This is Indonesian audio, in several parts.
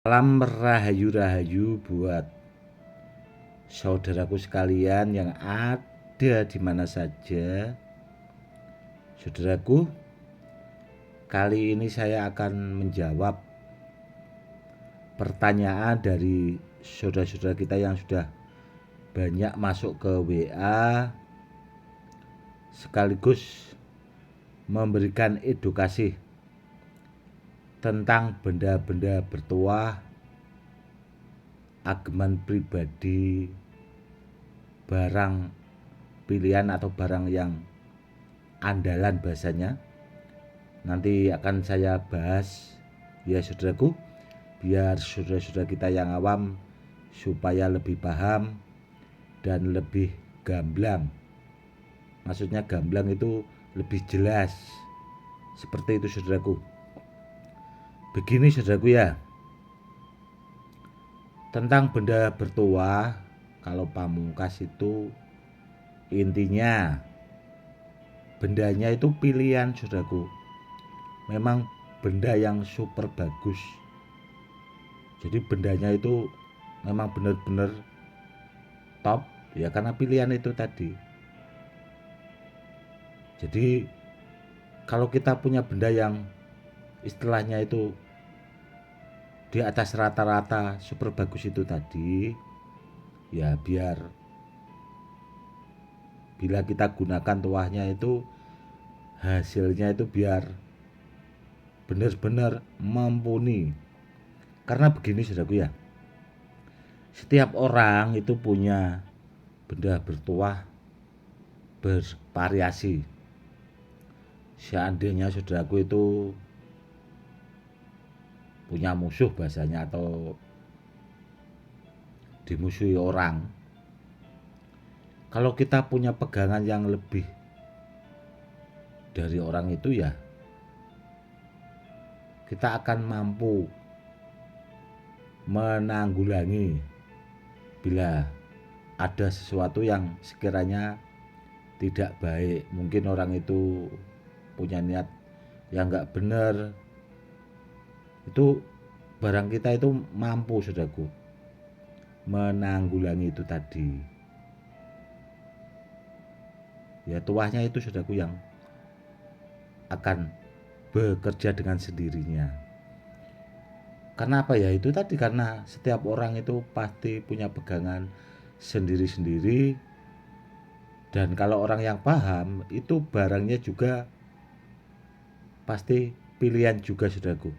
Salam rahayu-rahayu buat saudaraku sekalian yang ada di mana saja. Saudaraku, kali ini saya akan menjawab pertanyaan dari saudara-saudara kita yang sudah banyak masuk ke WA, sekaligus memberikan edukasi tentang benda-benda bertuah, ageman pribadi, barang pilihan atau barang yang andalan bahasanya. Nanti akan saya bahas ya saudaraku, biar saudara-saudara kita yang awam supaya lebih paham dan lebih gamblang. Maksudnya gamblang itu lebih jelas. Seperti itu saudaraku. Begini saudaraku ya, tentang benda bertuah, kalau pamungkas itu intinya bendanya itu pilihan saudaraku. Memang benda yang super bagus. Jadi bendanya itu memang benar-benar top ya, karena pilihan itu tadi. Jadi kalau kita punya benda yang istilahnya itu di atas rata-rata super bagus itu tadi, ya biar bila kita gunakan tuahnya itu hasilnya itu biar benar-benar mumpuni. Karena begini saudaraku ya, setiap orang itu punya benda bertuah bervariasi. Seandainya saudaraku itu punya musuh bahasanya, atau dimusuhi orang, kalau kita punya pegangan yang lebih dari orang itu ya kita akan mampu menanggulangi bila ada sesuatu yang sekiranya tidak baik. Mungkin orang itu punya niat yang nggak benar, itu barang kita itu mampu saudaraku menanggulangi itu tadi. Ya tuahnya itu saudaraku yang akan bekerja dengan sendirinya. Karena apa ya, itu tadi, karena setiap orang itu pasti punya pegangan sendiri-sendiri. Dan kalau orang yang paham, itu barangnya juga pasti pilihan juga saudaraku.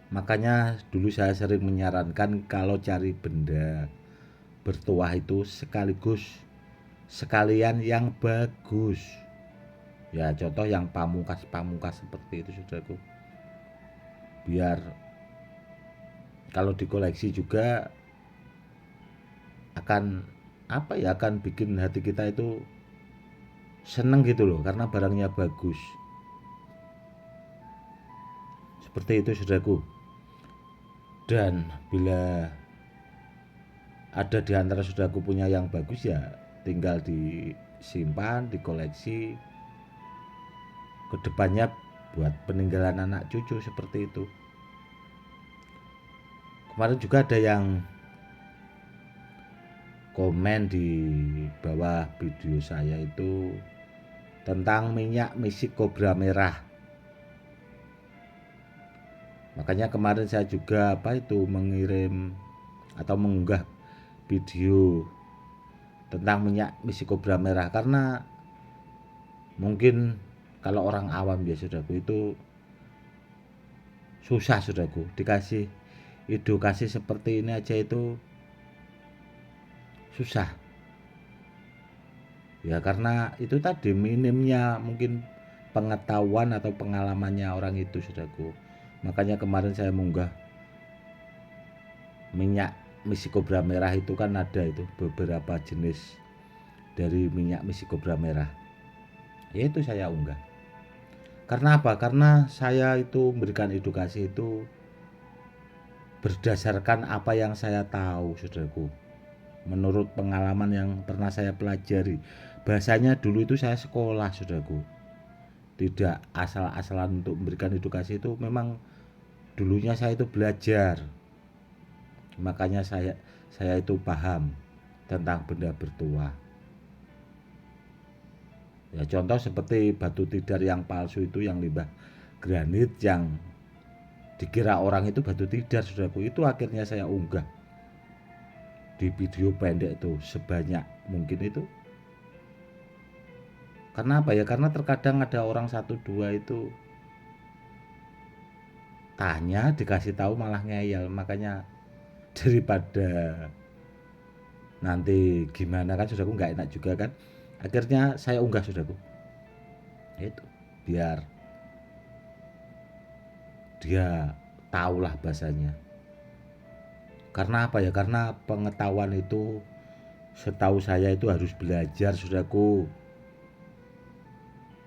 Makanya dulu saya sering menyarankan kalau cari benda bertuah itu sekalian yang bagus. Ya contoh yang pamungkas seperti itu saudaraku. Biar kalau dikoleksi juga akan akan bikin hati kita itu seneng gitu loh, karena barangnya bagus. Seperti itu saudaraku. Dan bila ada di antara saudaraku punya yang bagus, ya tinggal disimpan, dikoleksi kedepannya buat peninggalan anak cucu seperti itu. Kemarin juga ada yang komen di bawah video saya itu tentang minyak misik kobra merah. Makanya kemarin saya juga mengirim atau mengunggah video tentang minyak misik kobra merah, karena mungkin kalau orang awam ya saudaraku itu susah saudaraku dikasih edukasi seperti ini aja itu susah. Ya karena itu tadi minimnya mungkin pengetahuan atau pengalamannya orang itu saudaraku. Makanya kemarin saya mengunggah minyak misik kobra merah itu, kan ada itu beberapa jenis dari minyak misik kobra merah. Ya itu saya unggah. Karena apa? Karena saya itu memberikan edukasi itu berdasarkan apa yang saya tahu saudaraku. Menurut pengalaman yang pernah saya pelajari. Bahasanya dulu itu saya sekolah saudaraku. Tidak asal-asalan untuk memberikan edukasi, itu memang dulunya saya itu belajar, makanya saya itu paham tentang benda bertuah. Ya contoh seperti batu tidar yang palsu itu, yang limbah granit yang dikira orang itu batu tidar, saudaraku, itu akhirnya saya unggah di video pendek itu sebanyak mungkin itu. Karena apa ya? Karena terkadang ada orang satu dua itu tanya, dikasih tahu malah ngeyel. Makanya daripada nanti gimana kan, saudaraku, nggak enak juga kan. Akhirnya saya unggah, saudaraku. Itu biar dia tahulah bahasanya. Karena apa ya? Karena pengetahuan itu setahu saya itu harus belajar, saudaraku.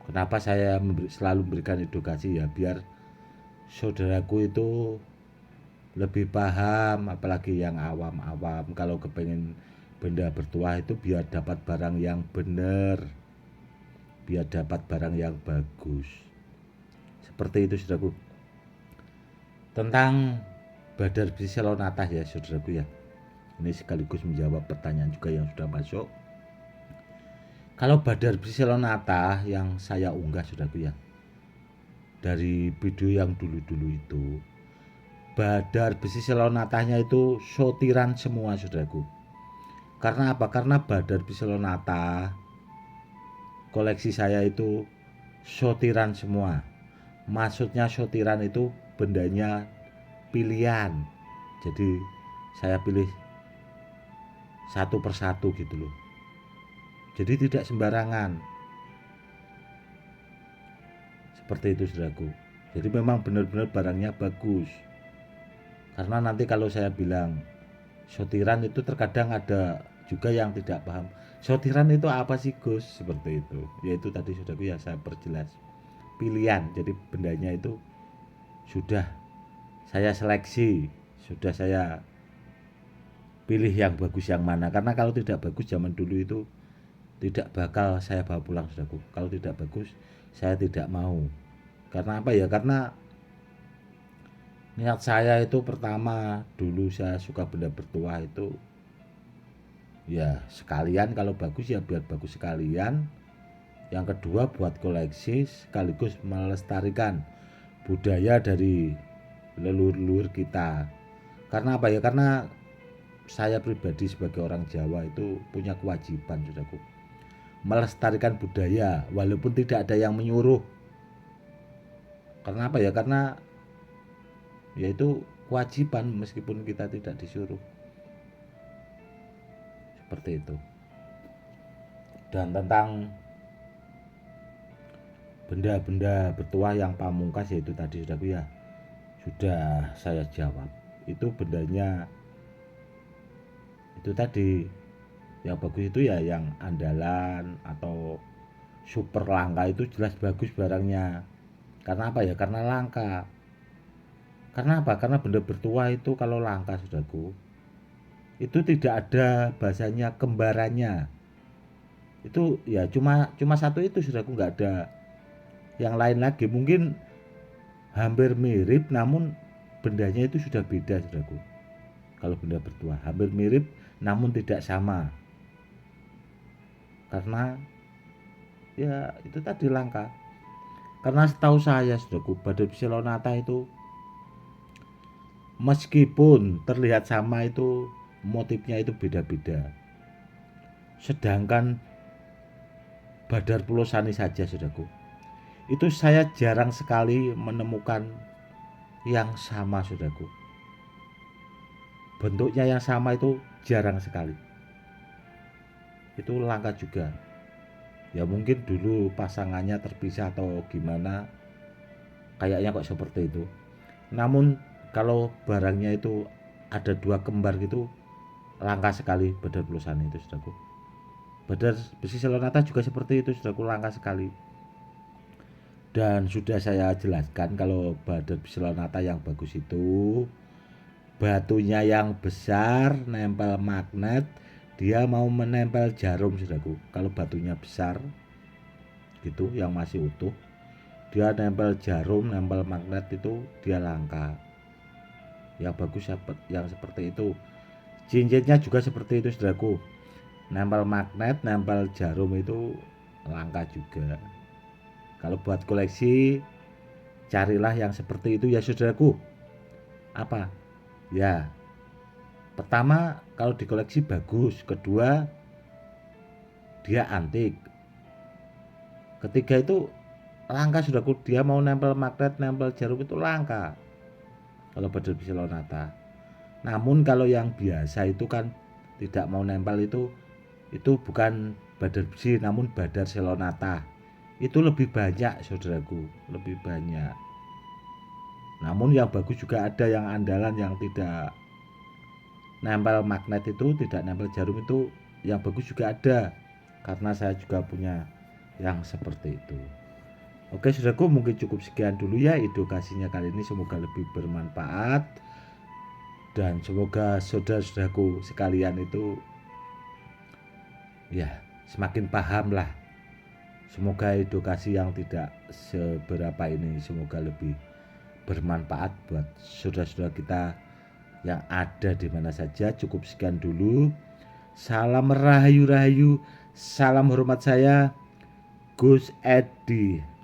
Kenapa saya selalu memberikan edukasi ya? Biar saudaraku itu lebih paham, apalagi yang awam-awam. Kalau kepengen benda bertuah itu biar dapat barang yang benar, biar dapat barang yang bagus. Seperti itu, saudaraku. Tentang Badar Besi Selonata ya, saudaraku ya. Ini sekaligus menjawab pertanyaan juga yang sudah masuk. Kalau Badar Besi Selonata yang saya unggah, saudaraku ya, dari video yang dulu-dulu itu, Badar Besi Selonatanya itu sortiran semua, saudaraku. Karena apa? Karena Badar Besi Selonata koleksi saya itu sortiran semua. Maksudnya sortiran itu bendanya pilihan. Jadi saya pilih satu persatu gitu loh. Jadi tidak sembarangan. Seperti itu, saudaraku. Jadi memang benar-benar barangnya bagus. Karena nanti kalau saya bilang sortiran itu, terkadang ada juga yang tidak paham. Sortiran itu apa sih, Gus? Seperti itu. Yaitu tadi, saudaraku ya, saya perjelas. Pilihan. Jadi bendanya itu sudah saya seleksi, sudah saya pilih yang bagus yang mana. Karena kalau tidak bagus zaman dulu itu tidak bakal saya bawa pulang, saudaraku. Kalau tidak bagus saya tidak mau. Karena apa ya? Karena niat saya itu pertama, dulu saya suka benda bertuah itu ya sekalian, kalau bagus ya biar bagus sekalian. Yang kedua buat koleksi, sekaligus melestarikan budaya dari leluhur kita. Karena apa ya? Karena saya pribadi sebagai orang Jawa itu punya kewajiban, saudaraku, melestarikan budaya walaupun tidak ada yang menyuruh. Karena apa ya? Karena yaitu kewajiban meskipun kita tidak disuruh. Seperti itu. Dan tentang benda-benda bertuah yang pamungkas yaitu tadi, saudaraku ya, sudah saya jawab. Itu bendanya itu tadi yang bagus itu ya yang andalan atau super langka, itu jelas bagus barangnya. Karena apa ya? Karena langka. Karena apa? Karena benda bertuah itu kalau langka, saudaraku, itu tidak ada bahasanya kembarannya. Itu ya cuma satu itu, saudaraku, nggak ada yang lain lagi. Mungkin hampir mirip namun bendanya itu sudah beda, saudaraku. Kalau benda bertuah hampir mirip namun tidak sama. Karena ya itu tadi langka. Karena setahu saya, saudaraku, Badar Besi Selonata itu meskipun terlihat sama itu motifnya itu beda-beda. Sedangkan Badar Pulau Sani saja, saudaraku, itu saya jarang sekali menemukan yang sama, saudaraku. Bentuknya yang sama itu jarang sekali. Itu langka juga. Ya mungkin dulu pasangannya terpisah atau gimana, kayaknya kok seperti itu. Namun kalau barangnya itu ada dua kembar gitu, langka sekali Badar Pulau Sani itu, saudaraku. Badar Besi Selonata juga seperti itu, saudaraku, langka sekali. Dan sudah saya jelaskan kalau Badar Besi Selonata yang bagus itu batunya yang besar, nempel magnet, dia mau menempel jarum, saudaraku. Kalau batunya besar gitu yang masih utuh, dia nempel jarum, nempel magnet, itu dia langka. yang bagus yang seperti itu. Cincinnya juga seperti itu saudaraku, nempel magnet, nempel jarum itu langka juga. Kalau buat koleksi carilah yang seperti itu ya saudaraku. Apa ya, pertama kalau dikoleksi bagus, kedua dia antik, ketiga itu langka saudaraku. Dia mau nempel magnet, nempel jarum itu langka kalau Badar Silonata. Namun kalau yang biasa itu kan tidak mau nempel, itu bukan Badar besi namun Badar Silonata. Itu lebih banyak saudaraku, lebih banyak. Namun yang bagus juga ada, yang andalan yang tidak nempel magnet itu, tidak nempel jarum itu, yang bagus juga ada. Karena saya juga punya yang seperti itu. Oke saudaraku, mungkin cukup sekian dulu ya edukasinya kali ini, semoga lebih bermanfaat dan semoga saudara-saudaraku sekalian itu ya semakin paham lah. Semoga edukasi yang tidak seberapa ini semoga lebih bermanfaat buat saudara-saudara kita yang ada di mana saja. Cukup sekian dulu. Salam rahayu-rahayu. Salam hormat saya, Gus Edi.